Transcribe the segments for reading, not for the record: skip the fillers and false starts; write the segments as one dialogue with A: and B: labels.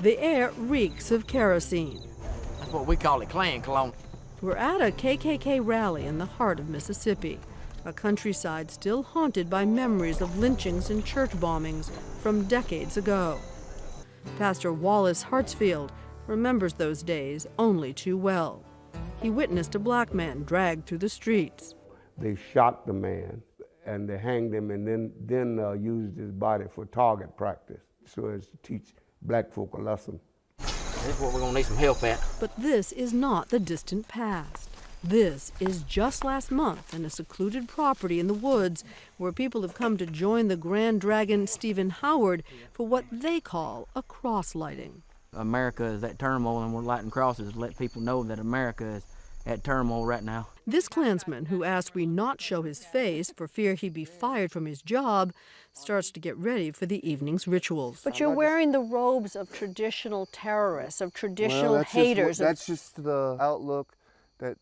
A: The air reeks of kerosene.
B: That's what we call it, Klan cologne.
A: We're at a KKK rally in the heart of Mississippi, a countryside still haunted by memories of lynchings and church bombings from decades ago. Pastor Wallace Hartsfield remembers those days only too well. He witnessed a black man dragged through the streets.
C: They shot the man and they hanged him, and then used his body for target practice, so as to teach black folk a lesson.
B: That's what we're gonna need some help at.
A: But this is not the distant past. This is just last month in a secluded property in the woods where people have come to join the Grand Dragon Stephen Howard for what they call a cross lighting.
B: America is at turmoil, and we're lighting crosses to let people know that America is at turmoil right now.
A: This Klansman, who asked we not show his face for fear he'd be fired from his job, starts to get ready for the evening's rituals.
D: But you're wearing the robes of traditional terrorists, of traditional haters.
E: That's just the outlook that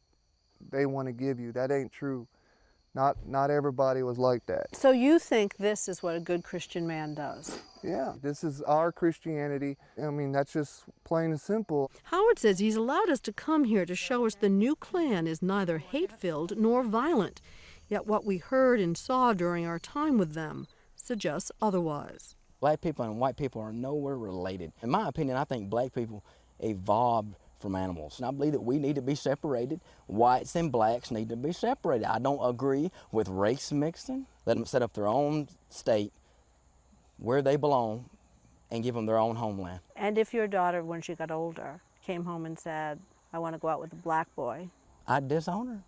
E: they want to give you. That ain't true. Not everybody was like that.
D: So you think this is what a good Christian man does?
E: Yeah, this is our Christianity. I mean, that's just plain and simple.
A: Howard says he's allowed us to come here to show us the new Klan is neither hate-filled nor violent. Yet what we heard and saw during our time with them suggests otherwise.
B: Black people and white people are nowhere related. In my opinion, I think black people evolved from animals. And I believe that we need to be separated. Whites and blacks need to be separated. I don't agree with race mixing. Let them set up their own state where they belong and give them their own homeland.
D: And if your daughter, when she got older, came home and said, I want to go out with a black boy.
B: I'd disown her.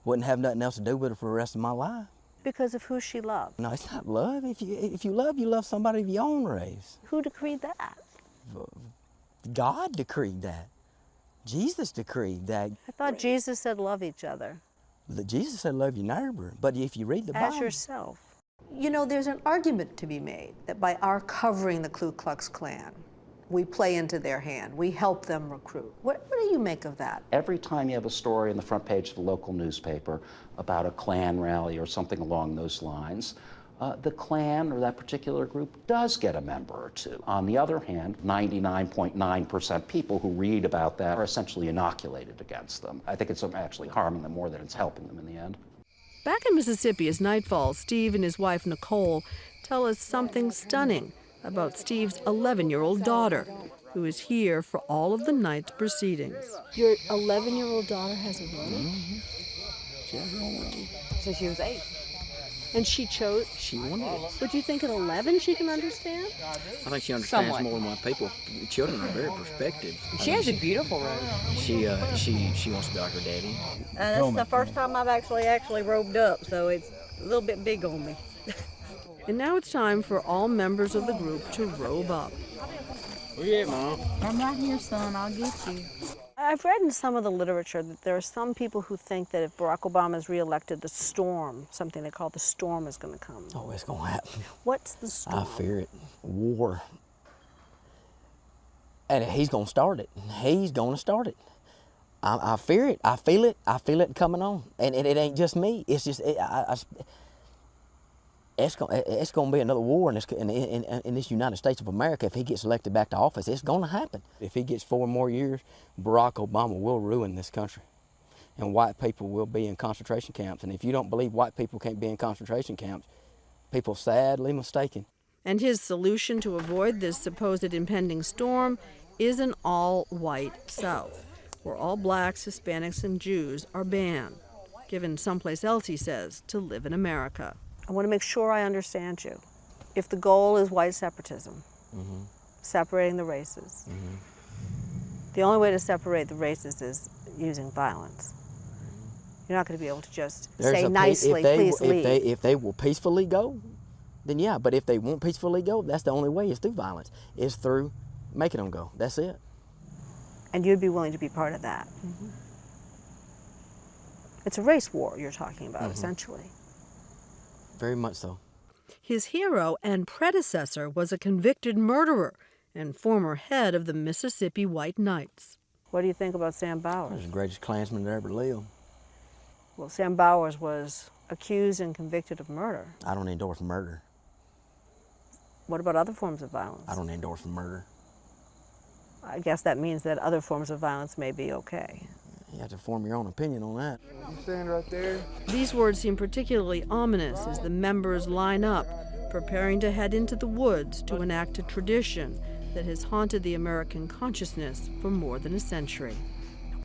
B: Wouldn't have nothing else to do with her for the rest of my life.
D: Because of who she loved.
B: No, it's not love. If you love somebody of your own race.
D: Who decreed that?
B: God decreed that. Jesus decreed that.
D: I thought Jesus said love each other.
B: Jesus said love your neighbor, but if you read the Bible.
D: As yourself.
F: You know, there's an argument to be made that by our covering the Ku Klux Klan, we play into their hand, we help them recruit. What do you make of that?
G: Every time you have a story on the front page of a local newspaper about a Klan rally or something along those lines, the Klan or that particular group does get a member or two. On the other hand, 99.9% people who read about that are essentially inoculated against them. I think it's actually harming them more than it's helping them in the end.
A: Back in Mississippi as night falls, Steve and his wife Nicole tell us something stunning about Steve's 11-year-old daughter, who is here for all of the night's proceedings.
D: Your 11-year-old daughter has a vote?
B: Mm-hmm. She has her own vote.
D: So she was 8. And she chose?
B: She wanted it.
D: But you think at 11 she can understand?
B: I think she understands more than what people. Children are very perspective.
H: She has a beautiful robe.
B: She wants to be like her daddy.
H: That's the first time I've actually robed up, so it's a little bit big on me.
A: And now it's time for all members of the group to robe up.
B: Where you at, Mom?
H: I'm right here, son. I'll get you.
D: I've read in some of the literature that there are some people who think that if Barack Obama is reelected, the storm, something they call the storm, is going to come.
B: Oh, it's going to happen.
D: What's the storm?
B: I fear it. War. And he's going to start it. He's going to start it. I fear it. I feel it. I feel it coming on. And it ain't just me. It's just, it's going to be another war in this United States of America. If he gets elected back to office, it's going to happen. If he gets 4 more years, Barack Obama will ruin this country. And white people will be in concentration camps. And if you don't believe white people can't be in concentration camps, people sadly mistaken.
A: And his solution to avoid this supposed impending storm is an all-white South, where all blacks, Hispanics, and Jews are banned, given someplace else, he says, to live in America.
D: I want to make sure I understand you. If the goal is white separatism, separating the races, the only way to separate the races is using violence. You're not going to be able to just say nicely, please leave.
B: If they will peacefully go, then yeah. But if they won't peacefully go, that's the only way is through violence. It's through making them go. That's it.
D: And you'd be willing to be part of that. It's a race war you're talking about, essentially.
B: Very much so.
A: His hero and predecessor was a convicted murderer and former head of the Mississippi White Knights.
D: What do you think about Sam Bowers?
B: He's the greatest Klansman that ever lived.
D: Well, Sam Bowers was accused and convicted of murder.
B: I don't endorse murder.
D: What about other forms of violence?
B: I don't endorse murder.
D: I guess that means that other forms of violence may be okay.
B: You have to form your own opinion on that.
E: You stand right there.
A: These words seem particularly ominous as the members line up, preparing to head into the woods to enact a tradition that has haunted the American consciousness for more than a century.